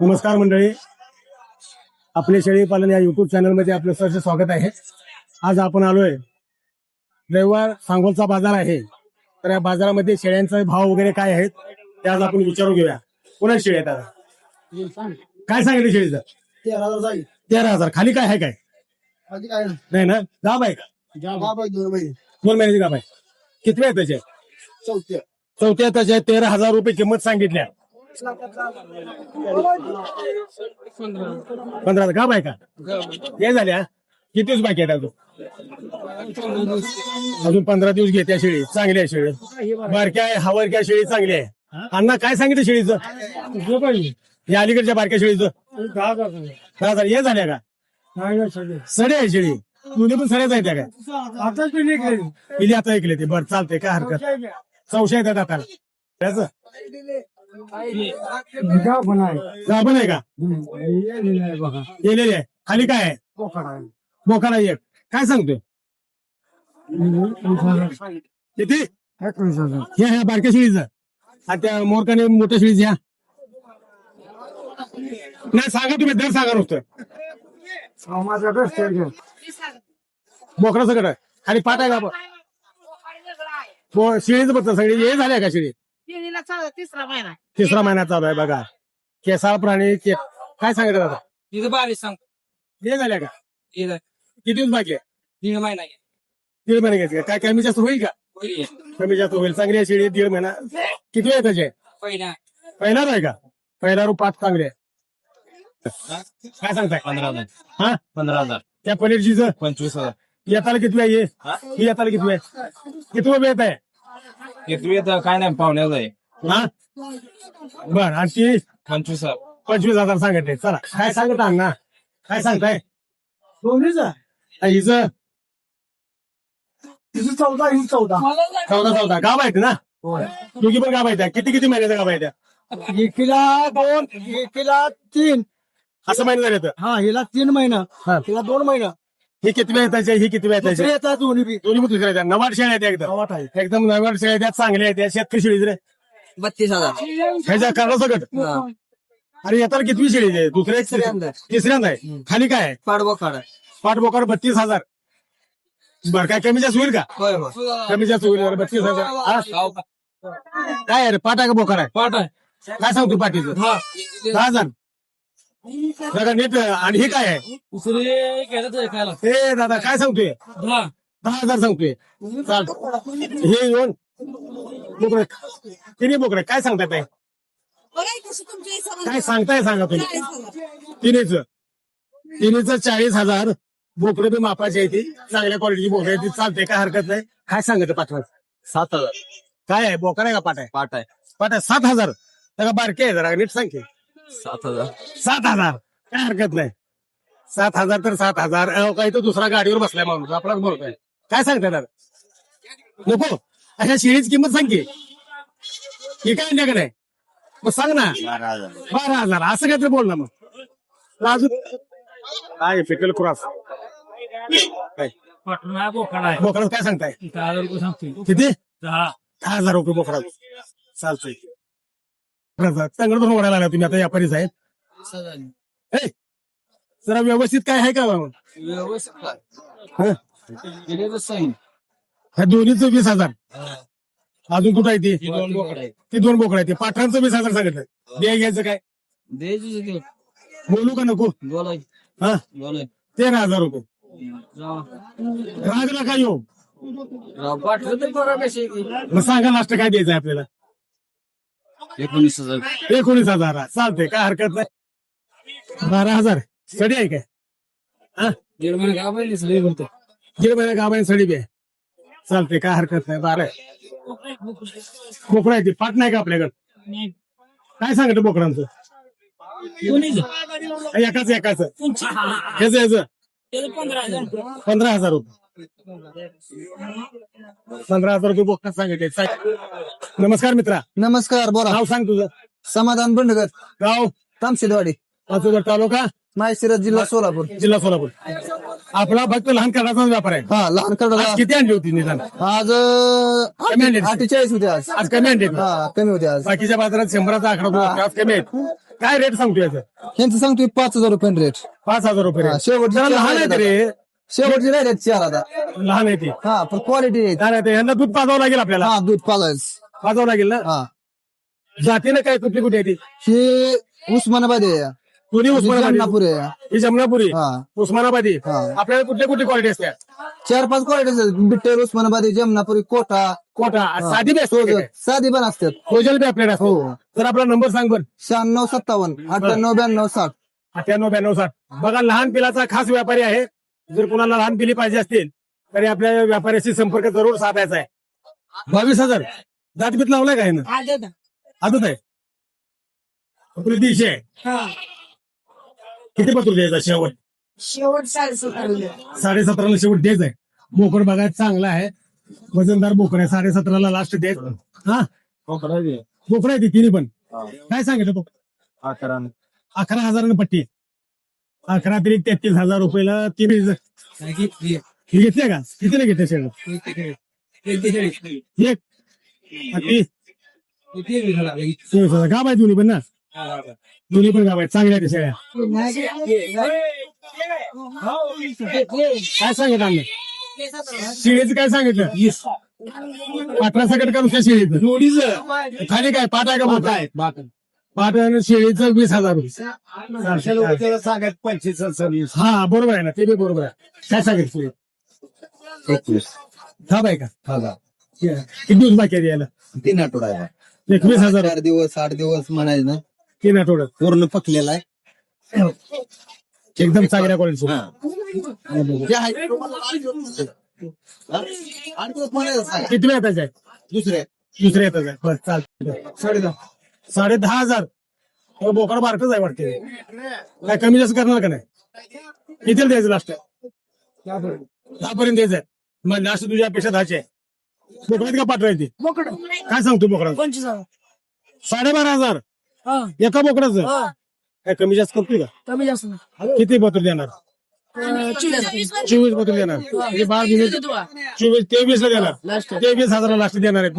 नमस्कार मंडळी, आपले शेळी पालन या युट्यूब चॅनल मध्ये आपलं सहर्ष स्वागत आहे. आज आपण आलोय रविवार सांगोलचा बाजार आहे. तर या बाजारामध्ये शेळ्यांचा भाव वगैरे काय आहेत ते आज आपण विचारून घेऊया. कोणा शेळी आहेत आता? काय सांगितलं शेळीचं? 13,000 13,000. खाली काय आहे? काय काय नाही ना? गाभ आहे का? बाबा 2 महिने 2 महिन्याची गाभ आहे. किती आहे त्याचे? चौथ्या त्याचे 13,000 रुपये किंमत सांगितल्या. 15 गाभ आहे का? हे झाल्या किती दिवस बाकी आहेत अजून 15 दिवस घेत्या शेळी. चांगली आहे शेळी, बारक्या आहे, हवरक्या शेळी चांगली आहे. अण्णा काय सांगितलं शेळीचं? या अलीकडच्या बारक्या शेळीचं 10,000. हे झाल्या का? सडे आहे शेळी. तुझे पण सड्याच आहेत काय? पिली आता ऐकले ते. बरं चालते, काय हरकत. चौशा येतात आता त्याच गाभण आहे का? गेलेली आहे. खाली काय आहे? बोकाडा एक. काय सांगतोय किती? 21,000 ह्या बारक्या शेळीचं आणि त्या मोरकाने मोठ्या शेळीचं ह्या नाही सांगा तुम्ही. दर सांगा नुसतं. बोकडा सगळं आहे. खाली पाठ आहे का? शेळीचं बघता सगळी हे झाल्या का शेळी? तिसरा महिना चालू आहे बघा. केसाळ प्राणी काय सांगितलं दादा? हे झाल्या का? किती दिवस बाकी आहे? 3 महिना 1.5 महिने घ्यायचे. काय कमी जास्त होईल का? कमी जास्त होईल. चांगली आहे शेळी. 1.5 महिना. किती वेळ त्याचे? पहिला आहे का? पहिला रू 5 चांगले आहे. काय सांगताय? 15,000 हा 15,000 त्या पनीरचीचं 25,000 येताला किती वेळ ये? ही येताला किती वेळ? किती वेळ येत आहे? काय नाही पाहुण्याचं आहे. हा बर. आणि ती 25,000 25,000 सांगते. चला काय सांगत ना? काय सांगताय? दोन्हीच हिचं 14 गाव आहेत ना? दोघी पण गाव आहेत. किती महिन्याचा गाव आहे त्या? एकीला 2 एकीला 3. असं महिने झाले तर? हा हिला 3 महिना हिला 2 महिना. ही किती वेळ येतायचे? ही किती वेळ येतायचे? येतात दोन्ही बी. दोन्ही पण दुसऱ्या आहेत. नवाड शेळ्या आहेत एकदम. एकदम नवाड शेळ्या आहेत. चांगल्या आहेत. शेतकरी शेळीच रे. 32,000 ह्याच्या करणं सगळं. अरे येताला कितवी शेळी आहे? तिसऱ्यांदा आहे. खाली काय आहे? पाठबोकाड 32,000. बरं काय कमी जास्त होईल का? कमी जास्त होईल. 32,000. काय आहे रे? पाठ आहे का बोकाड आहे? पाठ आहे. काय सांगतो पाठीचं? 10,000. जरा नीट. आणि हे काय आहे? ए दादा काय सांगतोय? 10,000 सांगतोय. हे येऊन बोकडे तिन्ही बोकडे काय सांगताय? काय सांगताय सांगा तुम्ही. तिन्हीच 40,000. बोकडे बी मापाची आहे ती. चांगल्या क्वालिटीची बोकडे आहे ती. चालते, काय हरकत नाही. काय सांगत पाठवा? 7,000 काय आहे? बोकड आहे का पाठ आहे? पाठ आहे. पाठ आहे. 7,000. त्याला बारके आहे जरा नीट सांग. 7,000 7,000. काय हरकत नाही. 7,000 तर 7,000. काही तर दुसरा गाडीवर बसलाय माणूस आपलाच बोलतोय. काय सांगताय दादा? नको अशा शेळीची किंमत सांग की. हे काय आणल्याकडे? मग सांग ना. 12,000. असं काहीतरी बोल ना मग. अजून काय फिकल क्रॉस बोकडा काय सांगताय? किती? 10,000 रुपये बोकडा. चालतंय. चांगलं पण ओढायला लागला तुम्ही आता व्यापारीच आहेत. जरा व्यवस्थित काय आहे का? ह्या दोन्हीच 20,000. अजून कुठं आहे ती? ती 2 बोकडं आहे. ते पाठांचं 20,000 सांगितलं. द्या घ्यायचं काय? बोलू का नको? हा 13,000 रुपये. रागला काय येऊ? मग सांगा लास्ट काय द्यायचं आपल्याला? 19,000. चालते, काय हरकत नाही. 12,000 सडी आहे काय? हा 1.5 महिना गावाने सडी बी आहे. चालते, काय हरकत नाही. 12 बोकडा आहे ती. पाठ नाही का आपल्याकडे? काय सांगत बोकडांचं? एकाच ह्याच 15,000 रुपये. 15,000 रुपये बोकडा सांगितले. नमस्कार मित्रा. नमस्कार. बोला. नाव सांग तुझं. समाधान बंडगर. गाव तामशेदवाडी. पाचोगर तालुका माहेशिरस जिल्हा सोलापूर. आपला फक्त लहान करण्याचा व्यापार आहे. हा लहान कडा. आज किती आणली होती निदान? आज कमी आणली. 48 होते आज. आज कमी आणली. हा कमी होते आज. बाकीच्या बाजारात 100चा आकडा आज कमी आहेत. काय रेट सांगतो याचं? यांचं सांगतोय 5,000 रुपये रेट. 5,000 रुपये हा, rate. शेवटची जरा चार लहान आहेत रे, शेवटची राहिले 4 आता. लहान आहे ती. हा पण क्वालिटी आहे. काय नाही ते, यांना दूध पाजावं लागेल आपल्याला. हा दूध पाजायचं. पाजावं लागेल ना. हा जातीनं काय कुठली कुठे आहे ती? हे उस्मानाबादी आहे. कोणी उस्मानाबादी? जमनापूर आहे. ही जमनापुरी, हा उस्मानाबादी. हा. आपल्याला कुठल्या कुठली क्वालिटी असते? 4-5 क्वालिटी बिट्टेल, उस्मानाबादी, जमनापुरी, कोटा. कोटा साधी बी सोज असते, साधी पण असतात. कोजल बी आपल्याला असते. हो. तर आपला नंबर सांग बरं. 9657 9892 60. 989260. बघा, लहान पिलाचा खास व्यापारी आहे. जर कोणाला लहान पिली पाहिजे असतील तरी आपल्या व्यापाऱ्याशी संपर्क जरूर साधायचा आहे. 22,000. जातबीत लावलाय का ना? आदत आहे आपली 300 आहे. किती पत्र द्यायचा शेवट? शेवट 17.5 17.5 शेवट द्यायचा आहे. बोकड बघायला चांगला आहे, वजनदार बोकड आहे. 17.5 लास्ट द्यायचं. हा बोकड आहे ती तिन्ही पण. काय सांगितलं तो? 11,000 पट्टी. 11 तरी 33,000 रुपयाला तीन ही घेतले का? कितीला घेतले शेवट? एक आणि 23,000. गाव आहे दोन्ही पण ना? दोन्ही पण गाव आहेत, चांगल्या आहेत शेळ्या. काय सांगितलं आम्ही? शेळीचं काय सांगितलं? 18 सकट का नुसत्या शेळीचं? खाली काय पाट आहे का मोठा आहे? पाट आणि शेळीचं 20,000 रुपये. सांगत 25-26. हा बरोबर आहे ना, ते बी बरोबर आहे. काय सांगितलं? 21. थांब आहे का? किती दिवस बाकी आहे यायला? 3 आठवडा आहे. 21,000. 4 दिवस 8 दिवस म्हणायचं ना. 3 आठवड्यात पूर्ण पकलेला आहे. एकदम चांगल्या क्वालिटी. जे आहे. 8 दिवस म्हणायचं सांगा. किती वेळ येताच आहे? दुसरे दुसऱ्या येताच आहे. बस चालतं. 10,500. बोकड बारकच आहे वाटते. काय कमी जास्त करणार का नाही? कितीला द्यायचं लास्ट? 10 पर्यंत द्यायचंय. मग लास्ट तुझ्या अपेक्षा 10ची आहे. बोकडात का पाठवायची? काय सांगतो बोकडा? 25,000 12,500 हा एका बोकडाचं. हा काय कमी जास्त करतोय का? कमी जास्त नाही. किती बतूर देणार? 24 बतूर देणार. हे 12 24 23 ला देणार. 23,000 लास्ट देणार आहे.